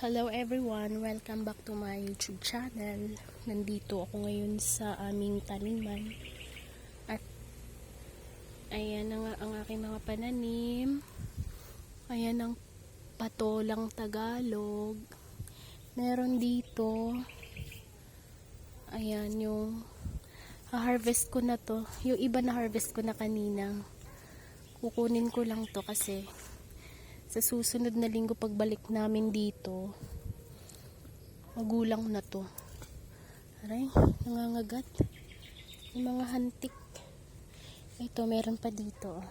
Hello everyone! Welcome back to my YouTube channel. Nandito ako ngayon sa aming taniman. At ayan na nga ang aking mga pananim. Ayan ang patolang Tagalog. Meron dito. Ayan yung harvest ko na to. Yung iba na harvest ko na kanina. Kukunin ko lang to kasi sa susunod na linggo pagbalik namin dito, magulang na to. Aray, nangangagat. Yung mga hantik. Ito, meron pa dito.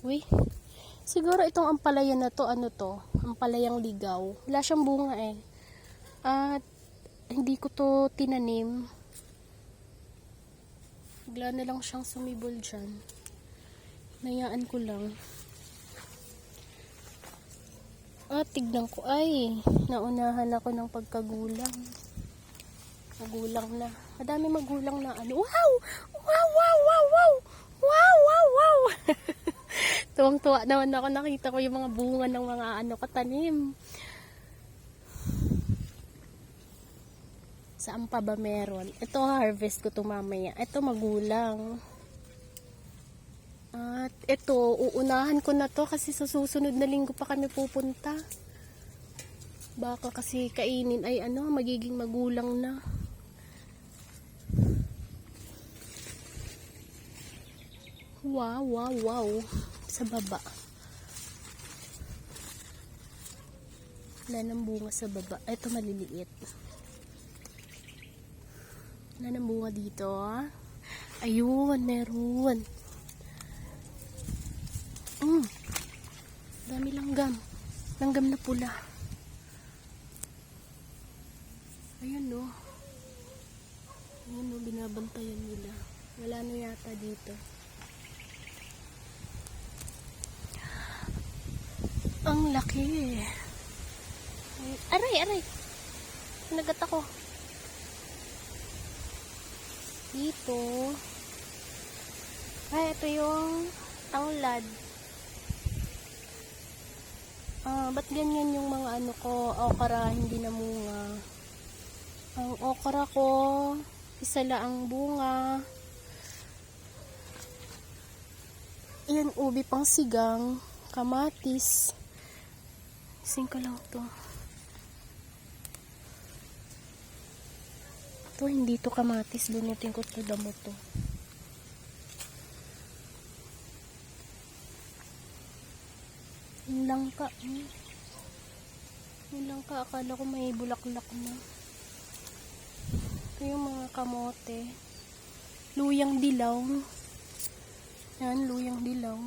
Uy, siguro itong ampalaya na to, ano to? Ampalayang ligaw. Wala siyang bunga eh. At hindi ko to tinanim. Bigla na lang siyang sumibol dyan. Nayaan ko lang. Tignan ko. Ay, naunahan ako ng pagkagulang. Magulang na. Madami magulang na ano. Wow! Wow, wow, wow, wow! Wow, wow, wow! Tuwang-tuwa naman ako. Nakita ko yung mga bunga ng mga katanim. Saan pa ba meron? Ito harvest ko to mamaya. Ito magulang. At ito, uunahan ko na to kasi sa susunod na linggo pa kami pupunta. Baka kasi kainin ay magiging magulang na. Wow, wow, wow. Sa baba. Wala nang bunga sa baba. Ito maliliit. Wala nang bunga dito. Ayun, meron. Dami langgam. Langgam na pula. Ayan no. Ayan no, binabantayan nila. Wala na yata dito. Ang laki. Aray, aray. Nagat ako. Dito. Ay, ito yung tanglad. Ba't ganyan yung mga ko, okra, hindi namunga. Ang okra ko, isa lang ang bunga. Ayan, ubi pang sigang, kamatis. Ising ko lang to. Ito, hindi to kamatis. Bunutin ko to, damo to. Yung langka. Yung langka, akala ko may bulaklak na. Ito yung mga kamote. Luyang dilaw. Yan, luyang dilaw.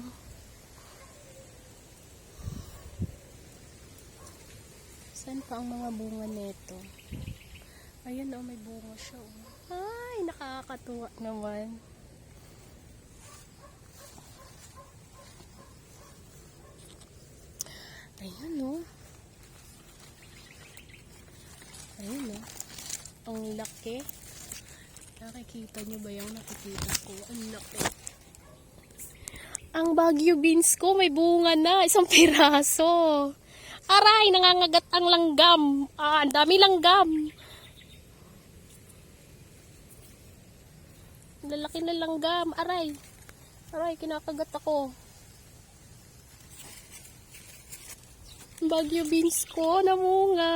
Saan pa ang mga bunga nito? Ayan may bunga siya. Ay, nakakatuwa naman. Ayan Ayun ang laki. Nakikita nyo ba yung nakikita ko? Ang laki. Ang Baguio beans ko may bunga na. Isang piraso. Aray, nangangagat ang langgam. Ang dami langgam. Lalaki na langgam. Aray. Aray, kinakagat ako. Baguio beans ko namunga.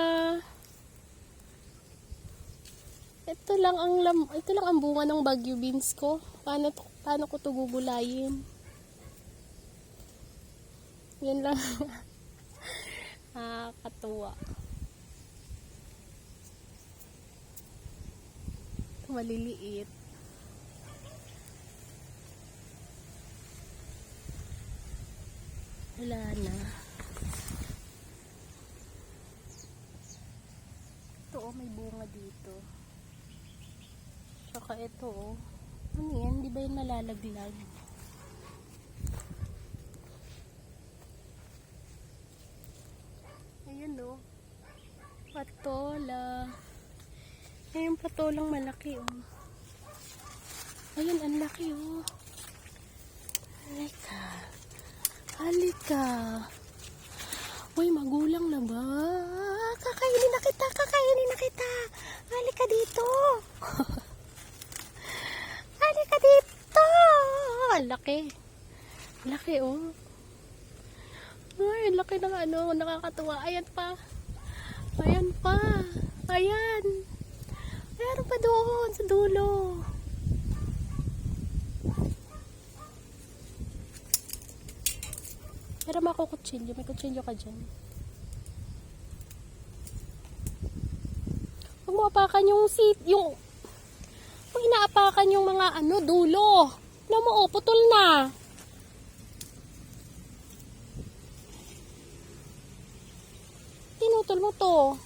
Ito lang ang bunga ng Baguio beans ko. Paano ko to gugulayin? Yan lang. Katuwa. Maliliit. Wala na. May bunga dito. Saka ito ano yan? Di ba yun malalaglag? Ayan patola. Ayan yung patolang malaki Ayun, ang laki Halika. Halika. Uy, magulang na ba? Kakainin na kita, kakainin na kita. Halika dito. Halika dito. Laki. Laki, oh. Ay, laki ng ano, nakakatuwa. Ayan pa. Ayan pa. Ayan. Meron pa doon sa dulo. Pero makukutsilyo. May kutsilyo ka dyan. Huwag mo apakan yung seat, yung... Huwag inaapakan yung mga ano, dulo. Alam mo, oh, putol na. Tinutol mo to.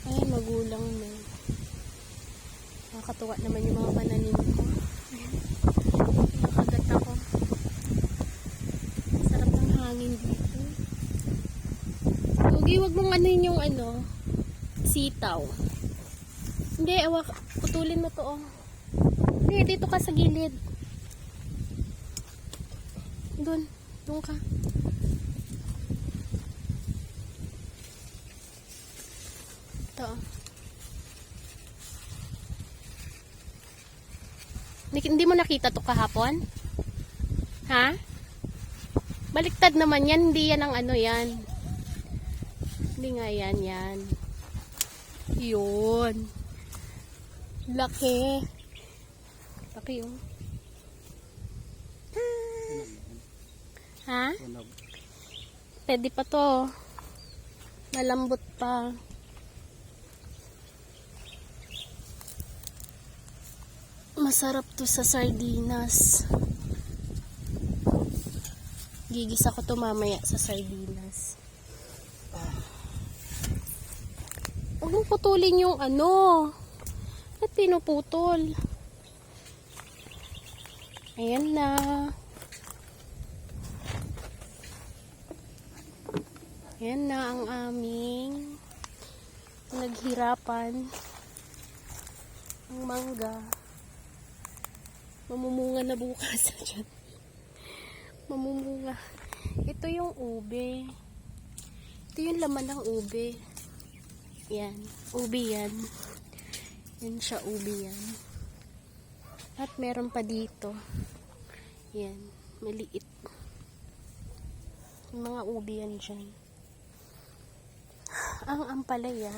Ay, magulang na. Nakakatuwa naman yung mga pananim ko. Nakagat ako. Sarap ng hangin dito. Huwag mong anuin yung ano, sitaw. Hindi, putulin mo to, oh. Hindi, dito ka sa gilid. Doon ka. Ito, oh. Hindi mo nakita to kahapon? Ha? Baliktad naman yan, hindi yan ang ano yan. Hindi nga yan. Yun. Laki. Laki, oh. Ha? Pwede pa to. Malambot pa. Masarap to sa sardinas. Gigisa ko to mamaya sa sardinas. Huwag mong putulin yung ano. At pinuputol. Ayan na. Ayan na ang aming naghirapan. Ang mangga. Mamumunga na bukas. Mamumunga. Ito yung ube. Ito yung laman ng ube. Yan. Ube yan. Yan siya, ube yan. At meron pa dito. Yan. Maliit. Yung mga ube yan dyan. Ang ampalaya.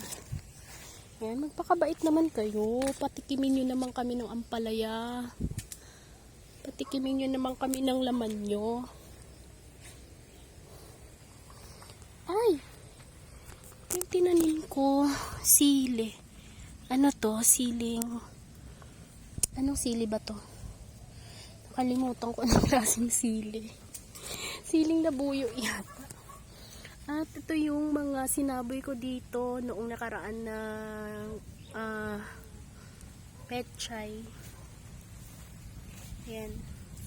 Yan. Magpakabait naman kayo. Patikimin nyo naman kami ng ampalaya. Patikimin nyo naman kami ng laman nyo. Ay! Yung tinanim ko, sili. Ano to? Siling. Anong sili ba to? Nakalimutan ko anong klaseng sili. Siling labuyo yata. At ito yung mga sinaboy ko dito noong nakaraan na petchay. Yan.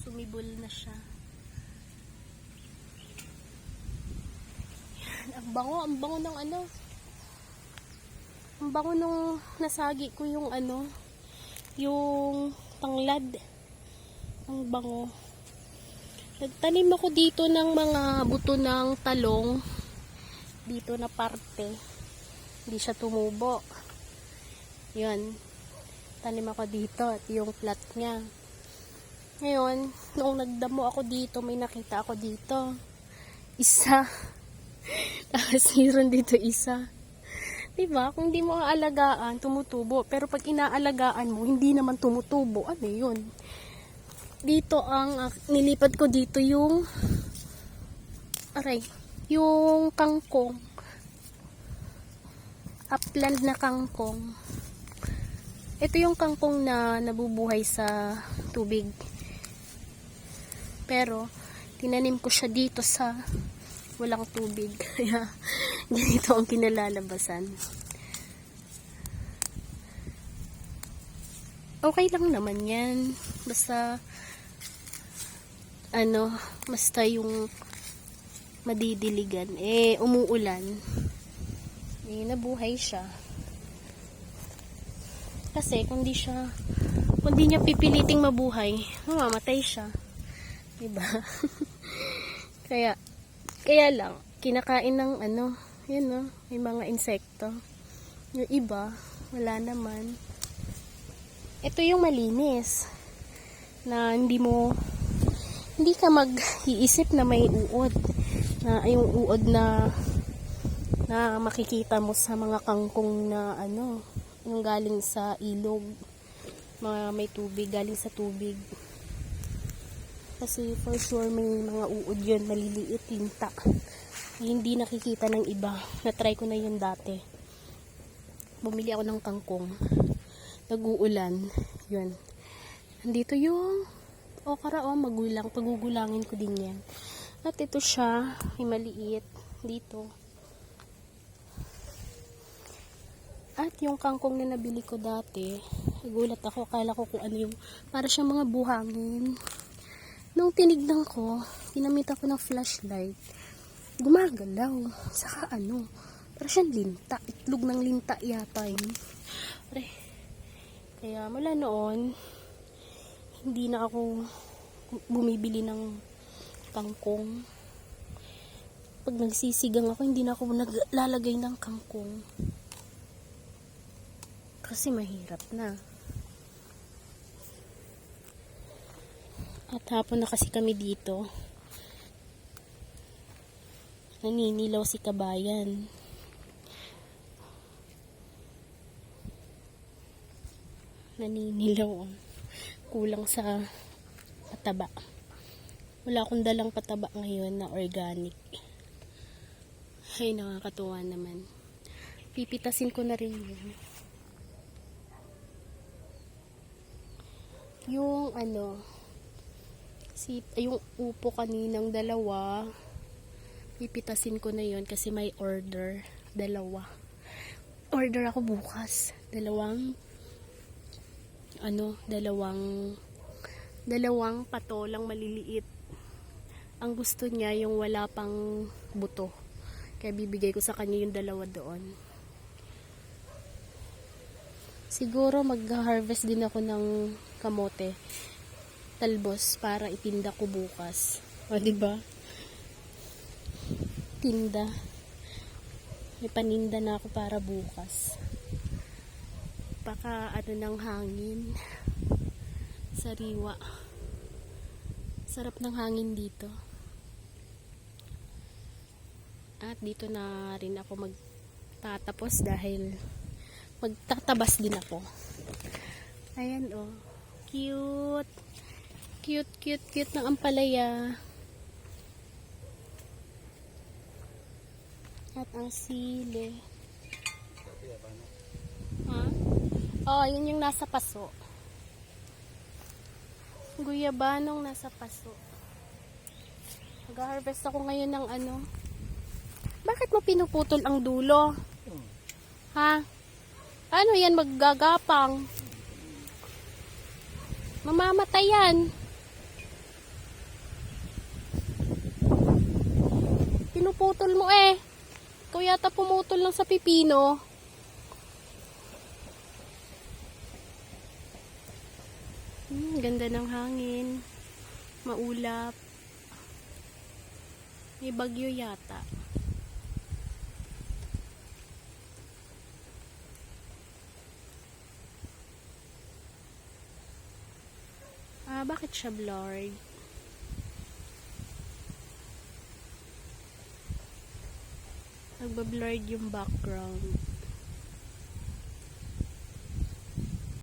Sumibol na siya. Ang bango ng ano. Ang bango nung nasagi ko yung ano, yung tanglad. Ang bango. Nagtanim ako dito ng mga buto ng talong. Dito na parte. Hindi siya tumubo. Yun. Tanim ako dito at yung plat niya. Ngayon, noong nagdamo ako dito, may nakita ako dito. Isa. Tapos meron dito isa. Diba? Kung hindi mo aalagaan, tumutubo. Pero pag inaalagaan mo, hindi naman tumutubo. Ano yun? Dito nilipat ko dito yung yung kangkong. Upland na kangkong. Ito yung kangkong na nabubuhay sa tubig. Pero, tinanim ko siya dito sa walang tubig. Kaya, ganito ang kinalalabasan. Okay lang naman yan. Basta, basta yung madidiligan. Umuulan. eh nabuhay siya. Kasi kung di niya pipiliting mabuhay, mamamatay siya. Diba? Kaya lang, kinakain ng yun no, may mga insekto. Yung iba, wala naman. Ito yung malinis. Na hindi ka mag-iisip na may uod. Na yung uod na makikita mo sa mga kangkong na yung galing sa ilog, mga may tubig, galing sa tubig. Kasi for sure may mga uod yun, maliliit, linta. Hindi nakikita ng iba. Na-try ko na yun dati. Bumili ako ng kangkong. Nag-uulan. Yun. Nandito yung okra, pagugulangin ko din yan. At ito siya, may maliit dito. At yung kangkong na nabili ko dati, nagulat ako, akala ko kung ano yung, para siyang mga buhangin. Nung tinignan ko, ginamit ako ng flashlight, gumagalaw. Saka para siyang linta, itlog ng linta yata yun. Kaya mula noon, hindi na ako bumibili ng kangkong. Pag nagsisigang ako, hindi na ako naglalagay ng kangkong. Kasi mahirap na. At hapon na kasi kami dito. Naninilaw si kabayan. Naninilaw. Kulang sa pataba. Wala akong dalang pataba ngayon na organic. Ay, nakakatuwa naman. Pipitasin ko na rin yun. Yung yung upo kaninang dalawa, pipitasin ko na yun kasi may order. Order ako bukas. Dalawang patolang maliliit. Ang gusto niya yung wala pang buto. Kaya bibigay ko sa kanya yung dalawa doon. Siguro mag-harvest din ako ng kamote, talbos, para itinda ko bukas. O, diba? Tinda. May paninda na ako para bukas. Baka ng hangin. Sariwa. Sarap ng hangin dito. At dito na rin ako magtatapos dahil magtatabas din ako. Ayan cute. Cute ng ampalaya. At ang sili. Ha? Yun yung nasa paso. Guyabanong nasa paso. Mag-harvest ako ngayon ng Bakit mo pinuputol ang dulo? Ha? Ano yan, maggagapang? Mamamatay yan. Pinuputol mo Ikaw yata pumutol lang sa pipino. Ganda ng hangin. Maulap. May bagyo yata. Bakit siya blurred? Nagba-blurred yung background.